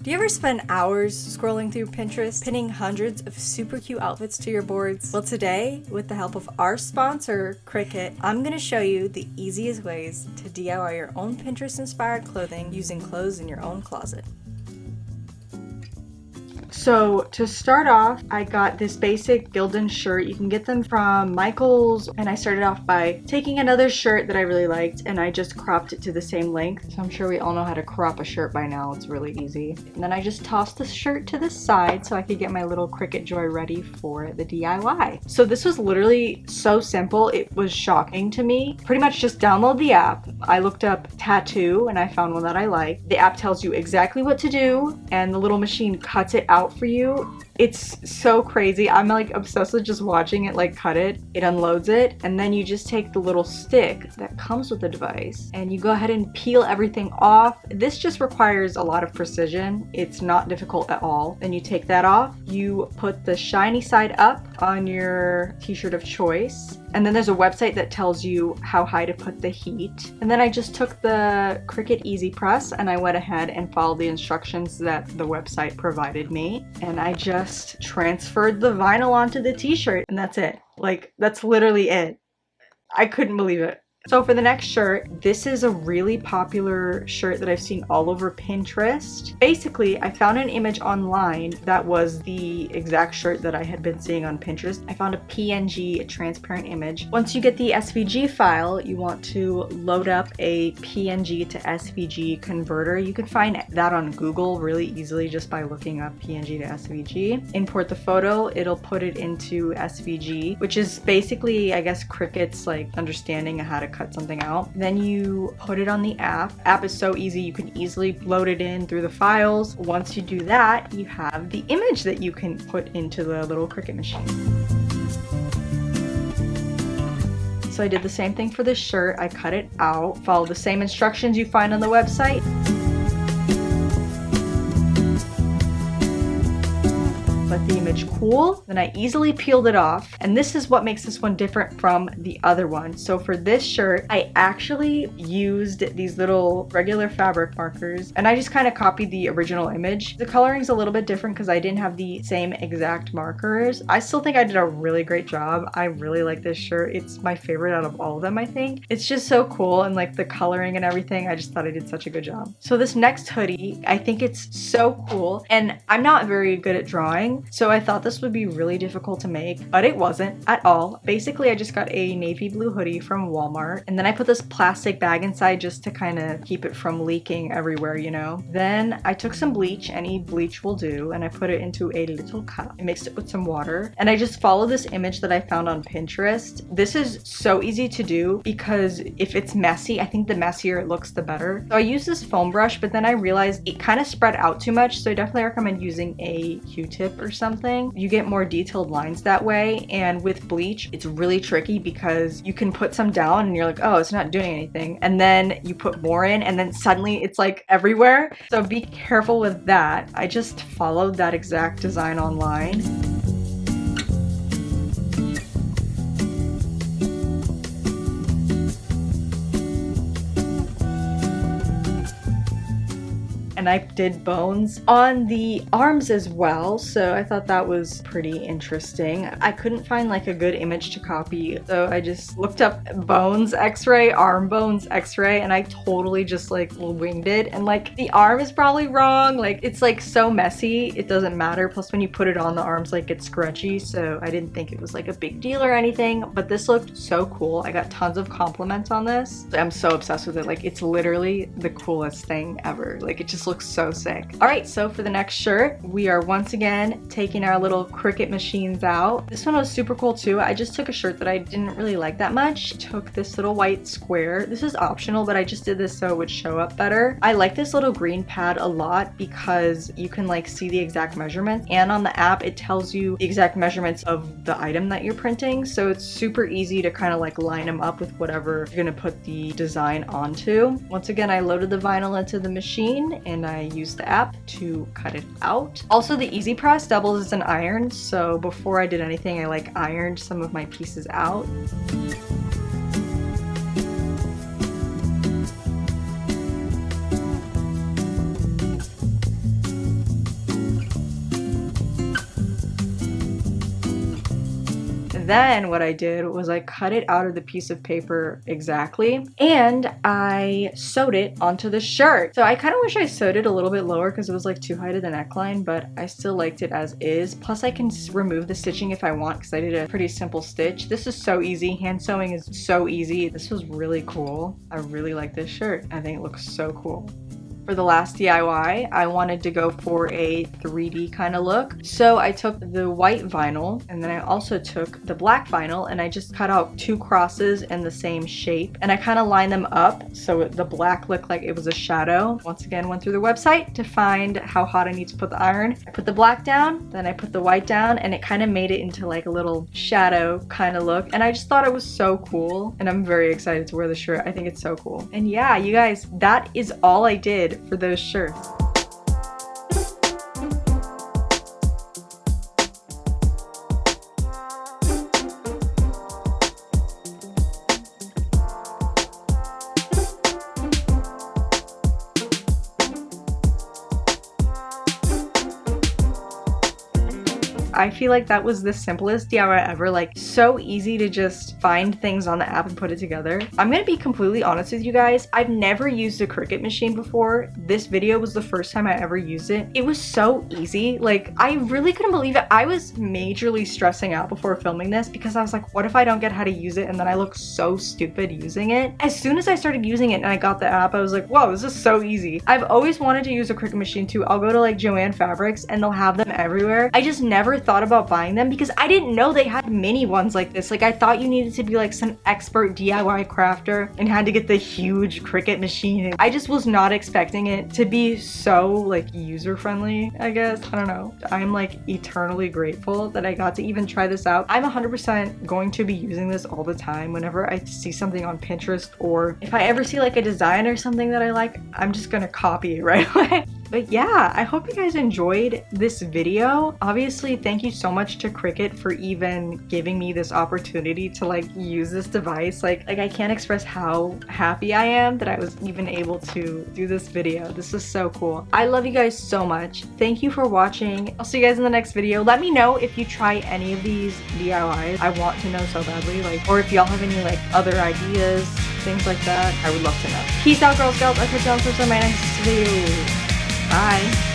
Do you ever spend hours scrolling through Pinterest, pinning hundreds of super cute outfits to your boards? Well, today, with the help of our sponsor, Cricut, I'm going to show you the easiest ways to DIY your own Pinterest-inspired clothing using clothes in your own closet. So to start off, I got this basic Gildan shirt. You can get them from Michaels, and I started off by taking another shirt that I really liked and I just cropped it to the same length. So I'm sure we all know how to crop a shirt by now. It's really easy. And then I just tossed the shirt to the side so I could get my little Cricut Joy ready for the DIY. So this was literally so simple. It was shocking to me. Pretty much just download the app. I looked up tattoo and I found one that I like. The app tells you exactly what to do and the little machine cuts it out for you. It's so crazy. I'm like obsessed with just watching it like cut it. It unloads it and then you just take the little stick that comes with the device and you go ahead and peel everything off. This just requires a lot of precision. It's not difficult at all. Then you take that off. You put the shiny side up on your t-shirt of choice. And then there's a website that tells you how high to put the heat. And then I just took the Cricut Easy Press and I went ahead and followed the instructions that the website provided me. And I just transferred the vinyl onto the t-shirt and that's it. Like, that's literally it. I couldn't believe it. So for the next shirt, this is a really popular shirt that I've seen all over Pinterest. Basically, I found an image online that was the exact shirt that I had been seeing on Pinterest. I found a PNG, a transparent image. Once you get the SVG file, you want to load up a PNG to SVG converter. You can find that on Google really easily just by looking up PNG to SVG. Import the photo, it'll put it into SVG, which is basically, I guess, Cricut's like understanding of how to cut something out. Then you put it on the app. App is so easy, you can easily load it in through the files. Once you do that, you have the image that you can put into the little Cricut machine. So I did the same thing for this shirt. I cut it out, follow the same instructions you find on the website. Let the image cool, then I easily peeled it off, and this is what makes this one different from the other one. So for this shirt, I actually used these little regular fabric markers and I just kind of copied the original image. The coloring's a little bit different because I didn't have the same exact markers. I still think I did a really great job. I really like this shirt. It's my favorite out of all of them, I think. It's just so cool, and like the coloring and everything, I just thought I did such a good job. So this next hoodie, I think it's so cool, and I'm not very good at drawing, so I thought this would be really difficult to make, but it wasn't at all. Basically, I just got a navy blue hoodie from Walmart, and then I put this plastic bag inside just to kind of keep it from leaking everywhere, you know? Then I took some bleach, any bleach will do, and I put it into a little cup. I mixed it with some water, and I just followed this image that I found on Pinterest. This is so easy to do because if it's messy, I think the messier it looks, the better. So I used this foam brush, but then I realized it kind of spread out too much, so I definitely recommend using a Q-tip or something. You get more detailed lines that way, and with bleach it's really tricky because you can put some down and you're like, oh, it's not doing anything, and then you put more in and then suddenly it's like everywhere. So be careful with that. I just followed that exact design online. And I did bones on the arms as well, so I thought that was pretty interesting. I couldn't find like a good image to copy, so I just looked up bones x-ray, arm bones x-ray, and I totally just like winged it. And like the arm is probably wrong, like it's like so messy, it doesn't matter. Plus when you put it on the arms, like it's scrunchy, so I didn't think it was like a big deal or anything, but this looked so cool. I got tons of compliments on this. I'm so obsessed with it. Like it's literally the coolest thing ever. Like it just looks so sick. All right, so for the next shirt, we are once again taking our little Cricut machines out. This one was super cool too. I just took a shirt that I didn't really like that much. Took this little white square. This is optional, but I just did this so it would show up better. I like this little green pad a lot because you can like see the exact measurements, and on the app it tells you the exact measurements of the item that you're printing, so it's super easy to kind of like line them up with whatever you're gonna put the design onto. Once again, I loaded the vinyl into the machine and I used the app to cut it out. Also, the Easy Press doubles as an iron, so before I did anything, I like ironed some of my pieces out. then what I did was I cut it out of the piece of paper exactly, and I sewed it onto the shirt. So I kind of wish I sewed it a little bit lower because it was like too high to the neckline, but I still liked it as is. Plus I can remove the stitching if I want because I did a pretty simple stitch. This is so easy. Hand sewing is so easy. This was really cool. I really like this shirt. I think it looks so cool. For the last DIY, I wanted to go for a 3D kind of look. So I took the white vinyl and then I also took the black vinyl and I just cut out 2 crosses in the same shape and I kind of lined them up so the black looked like it was a shadow. Once again, went through the website to find how hot I need to put the iron. I put the black down, then I put the white down, and it kind of made it into like a little shadow kind of look. And I just thought it was so cool and I'm very excited to wear the shirt. I think it's so cool. And yeah, you guys, that is all I did for those shirts. I feel like that was the simplest DIY ever, like so easy to just find things on the app and put it together. I'm gonna be completely honest with you guys, I've never used a Cricut machine before. This video was the first time I ever used it. It was so easy, like I really couldn't believe it. I was majorly stressing out before filming this because I was like, what if I don't get how to use it and then I look so stupid using it? As soon as I started using it and I got the app, I was like, whoa, this is so easy. I've always wanted to use a Cricut machine too. I'll go to like Joann Fabrics and they'll have them everywhere. I just never thought about buying them because I didn't know they had mini ones like this. Like I thought you needed to be like some expert DIY crafter and had to get the huge Cricut machine. I just was not expecting it to be so like user friendly, I guess. I don't know. I'm like eternally grateful that I got to even try this out. I'm 100% going to be using this all the time whenever I see something on Pinterest, or if I ever see like a design or something that I like, I'm just gonna copy it right away. But yeah, I hope you guys enjoyed this video. Obviously, thank you so much to Cricut for even giving me this opportunity to like use this device. Like I can't express how happy I am that I was even able to do this video. This is so cool. I love you guys so much. Thank you for watching. I'll see you guys in the next video. Let me know if you try any of these DIYs. I want to know so badly, like, or if y'all have any like other ideas, things like that. I would love to know. Peace out, Girl Scouts. I'll catch you on my next video. Bye.